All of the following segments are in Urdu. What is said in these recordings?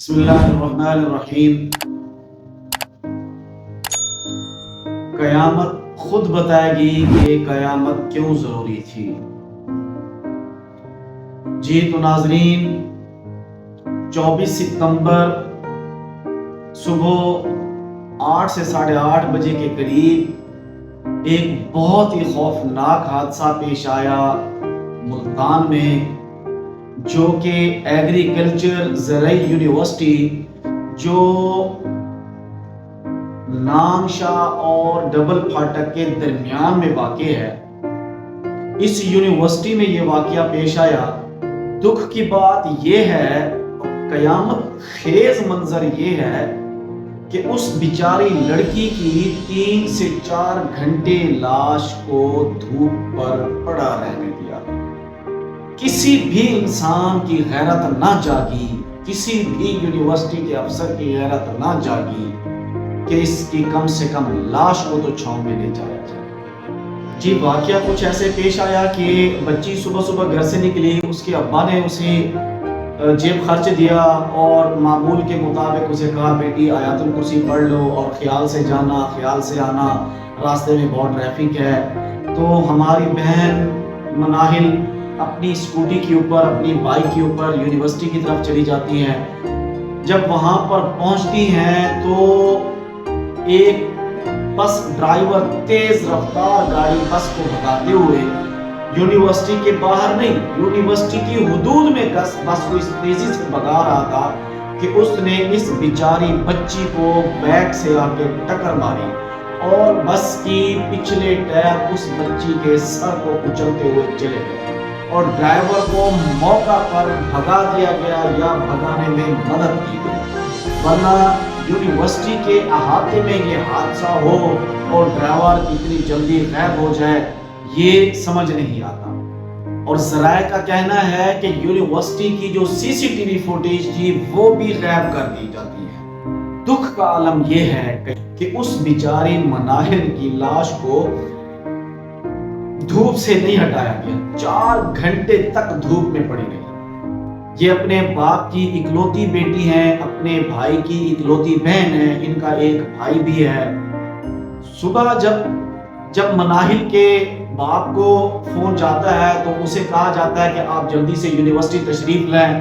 بسم اللہ الرحمن الرحیم۔ قیامت خود بتائے گی کہ قیامت کیوں ضروری تھی۔ جی تو ناظرین، 24 ستمبر صبح 8 سے 8:30 بجے کے قریب ایک بہت ہی خوفناک حادثہ پیش آیا ملتان میں، جو کہ ایگریکلچر زرعی یونیورسٹی جو نامشاہ اور ڈبل پھاٹک کے درمیان میں واقع ہے، اس یونیورسٹی میں یہ واقعہ پیش آیا۔ دکھ کی بات یہ ہے، قیامت خیز منظر یہ ہے کہ اس بیچاری لڑکی کی 3 سے 4 گھنٹے لاش کو دھوپ پر پڑا رہنے دیا۔ کسی بھی انسان کی غیرت نہ جاگی، کسی بھی یونیورسٹی کے افسر کی غیرت نہ جاگی کہ اس کی کم سے کم لاش کو تو چھاؤں میں لے جایا جائے۔ جی واقعہ کچھ ایسے پیش آیا کہ بچی صبح صبح گھر سے نکلی، اس کے ابا نے اسے جیب خرچ دیا اور معمول کے مطابق اسے کہا بیٹی آیت الکرسی پڑھ لو اور خیال سے جانا خیال سے آنا، راستے میں بہت ٹریفک ہے۔ تو ہماری بہن مناہل اپنی اسکوٹی کے اوپر، اپنی بائک کے اوپر یونیورسٹی کی طرف چلی جاتی ہیں۔ جب وہاں پر پہنچتی ہیں تو ایک بس ڈرائیور تیز رفتار گاڑی بس کو بھگاتے ہوئے یونیورسٹی کے باہر نہیں، یونیورسٹی کی حدود میں بس کو اس تیزی سے بھگا رہا تھا کہ اس نے اس بیچاری بچی کو بیک سے آ کے ٹکر ماری اور بس کی پچھلے ٹائر اس بچی کے سر کو کچلتے ہوئے چلے گئے اور ڈرائیور کو موقع پر بھگا دیا گیا یا بھگانے میں مدد کی گئی، ورنہ یونیورسٹی کے احاطے میں یہ حادثہ ہو اور ڈرائیور اتنی جلدی غائب ہو جائے، یہ سمجھ نہیں آتا۔ اور ذرائع کا کہنا ہے کہ یونیورسٹی کی جو CCTV فوٹیج تھی وہ بھی غائب کر دی جاتی ہے۔ دکھ کا عالم یہ ہے کہ اس بیچاری مناہل کی لاش کو دھوپ سے نہیں ہٹایا گیا، 4 گھنٹے تک دھوپ میں پڑی رہی۔ یہ اپنے باپ کی اکلوتی بیٹی ہیں، اپنے بھائی کی اکلوتی بہن ہے، ان کا ایک بھائی بھی ہے۔ صبح جب مناہل کے باپ کو فون جاتا ہے تو اسے کہا جاتا ہے کہ آپ جلدی سے یونیورسٹی تشریف لائیں۔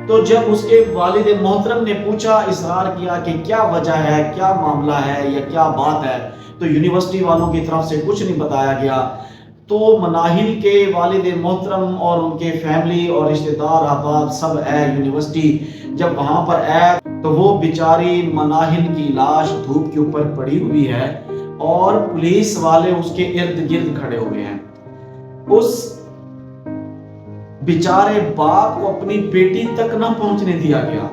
تو جب اس کے والد محترم نے پوچھا، اصرار کیا کہ کیا وجہ ہے، کیا معاملہ ہے یا کیا بات ہے، تو یونیورسٹی والوں کی طرف سے کچھ نہیں بتایا گیا۔ تو مناہل کے والد محترم اور ان کے فیملی اور رشتہ دار احباب سب آئے یونیورسٹی۔ جب وہاں پر آئے تو وہ بیچاری مناہل کی لاش دھوپ کے اوپر پڑی ہوئی ہے اور پولیس والے اس کے ارد گرد کھڑے ہوئے ہیں۔ اس بیچارے باپ کو اپنی بیٹی تک نہ پہنچنے دیا گیا۔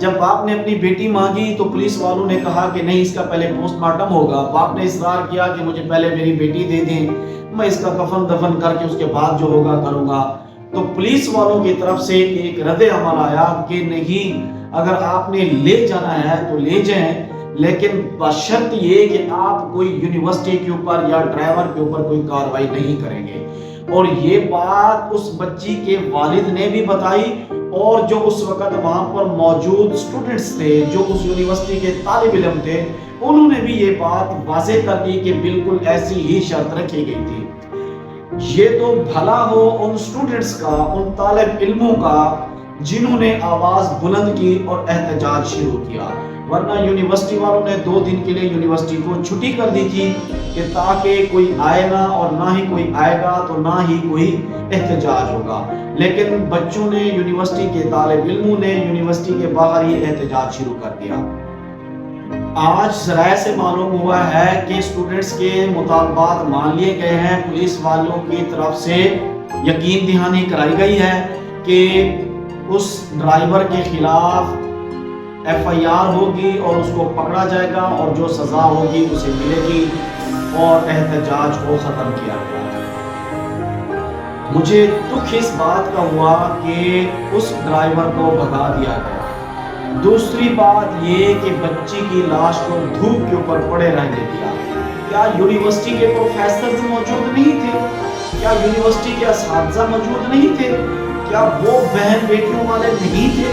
جب باپ نے اپنی بیٹی مانگی تو پولیس والوں نے کہا کہ نہیں، اس کا پہلے پوسٹ مارٹم ہوگا۔ باپ نے اصرار کیا کہ مجھے پہلے میری بیٹی دے دیں، میں اس کا کفن دفن کر کے اس کے بعد جو ہوگا کروں گا۔ تو پولیس والوں کی طرف سے ایک رد عمل آیا کہ نہیں، اگر آپ نے لے جانا ہے تو لے جائیں، لیکن بشرط یہ کہ آپ کوئی یونیورسٹی کے اوپر یا ڈرائیور کے اوپر کوئی کارروائی نہیں کریں گے۔ اور یہ بات اس بچی کے والد نے بھی بتائی اور جو اس وقت وہاں پر موجود سٹوڈنٹس تھے، جو اس یونیورسٹی کے طالب علم تھے، انہوں نے بھی یہ بات واضح کر دی کہ بالکل ایسی ہی شرط رکھی گئی تھی۔ یہ تو بھلا ہو ان سٹوڈنٹس کا، ان طالب علموں کا جنہوں نے آواز بلند کی اور احتجاج شروع کیا، ورنہ یونیورسٹی والوں نے 2 دن کے لیے یونیورسٹی کو چھٹی کر دی تھی کہ تاکہ کوئی آئے نہ، اور نہ ہی کوئی آئے گا تو نہ ہی کوئی احتجاج ہوگا۔ لیکن بچوں نے، یونیورسٹی کے طالب علموں نے یونیورسٹی کے باہر ہی احتجاج شروع کر دیا۔ آج ذرائع سے معلوم ہوا ہے کہ اسٹوڈنٹس کے مطالبات مان لیے گئے ہیں، پولیس والوں کی طرف سے یقین دہانی کرائی گئی ہے کہ اس ڈرائیور کے خلاف FIR ہوگی اور اس کو پکڑا جائے گا اور جو سزا ہوگی اسے ملے گی اور احتجاج کو ختم کیا گیا۔ مجھے دکھ اس بات کا ہوا کہ اس ڈرائیور کو بھگا دیا گیا۔ دوسری بات یہ کہ بچی کی لاش کو دھوپ کے اوپر پڑے رہنے دیا۔ کیا یونیورسٹی کے پروفیسرز موجود نہیں تھے؟ کیا یونیورسٹی کے اساتذہ موجود نہیں تھے؟ کیا وہ بہن بیٹیوں والے نہیں تھے؟